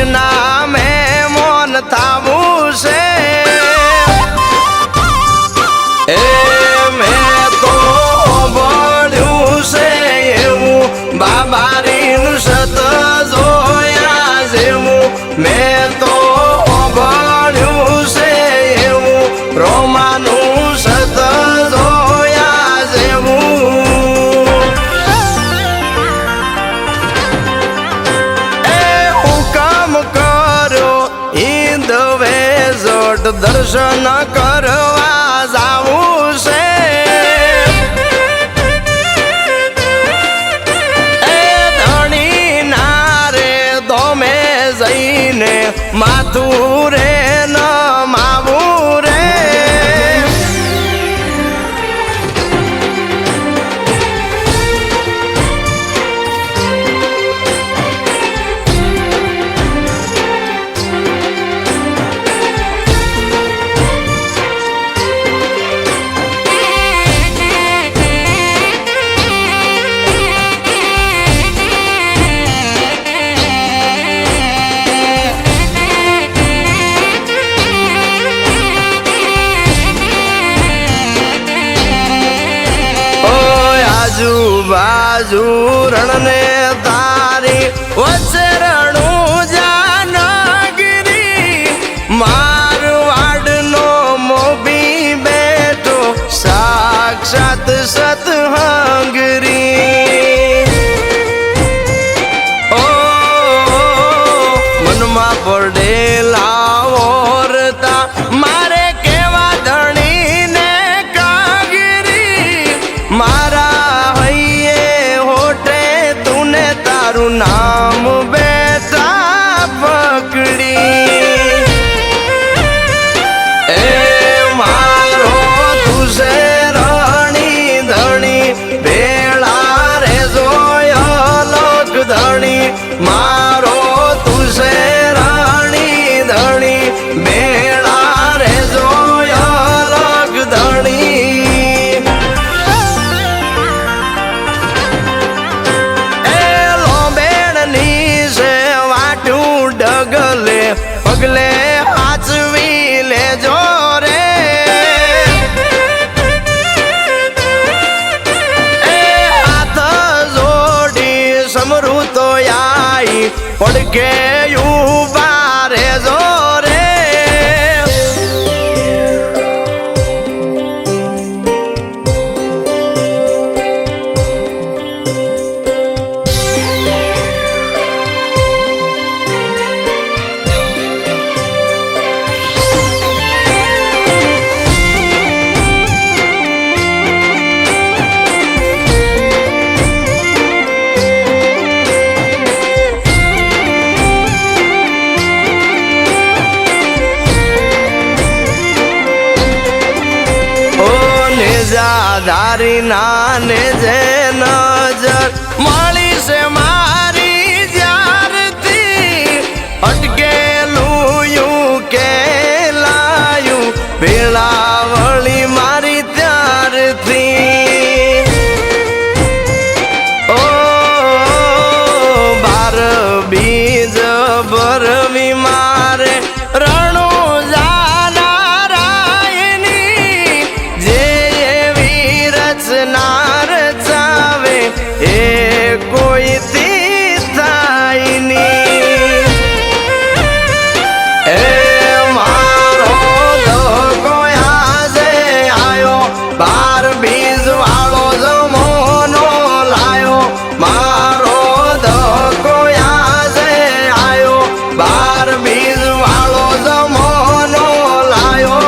નામે મોન થાવું છે એ મેં તો ભળ્યું છે એવું બાબારીનું સત જોયા જેવું મેં તો ભળ્યું છે એવું રોમાનું સત જોયા જેવું એ હુકમ કરો ઈંદવે જોટ દર્શન કરવા જાવું છે એ ધણી નારે દોમે જઈને માથું રે ન માવું રે આજુબાજુ રણને તારી વચ્ચે રણું જાનગીરી મારવાડનો મોભી બેઠો સાક્ષાત સતહંગરી ઓ મનમાં પડેલા ઓરતા મારે કેવા ધણીને કાગીરી મારા તારું નામ બેટા પકડી એ મારો તુસે રણી ધણી ભેળા રે જોયો લોક ધણી મારો તુસે રણી ધણી ભેળા રે જોયો લોક ધણી પગલે હાચવી લેજો રે એ હાથ જોડી સમૃતો આઈ પડકે ઉભા રેજો રે ધારી નાને જે નજર મળી છે મારી જ્યારથી અટકેલું યુ કે લાયું ભેળાવળી મારી ત્યારથી ઓ બાર બીજ ભરવી મારે રણું નાર ચાવે એ કોઈ તીર્થાઈની એ મારો લોકો આજે આયો બાર બીજ વાળો જમોનો લાયો મારો ધકો આજે આયો બાર બીજ વાળો જમોનો લાયો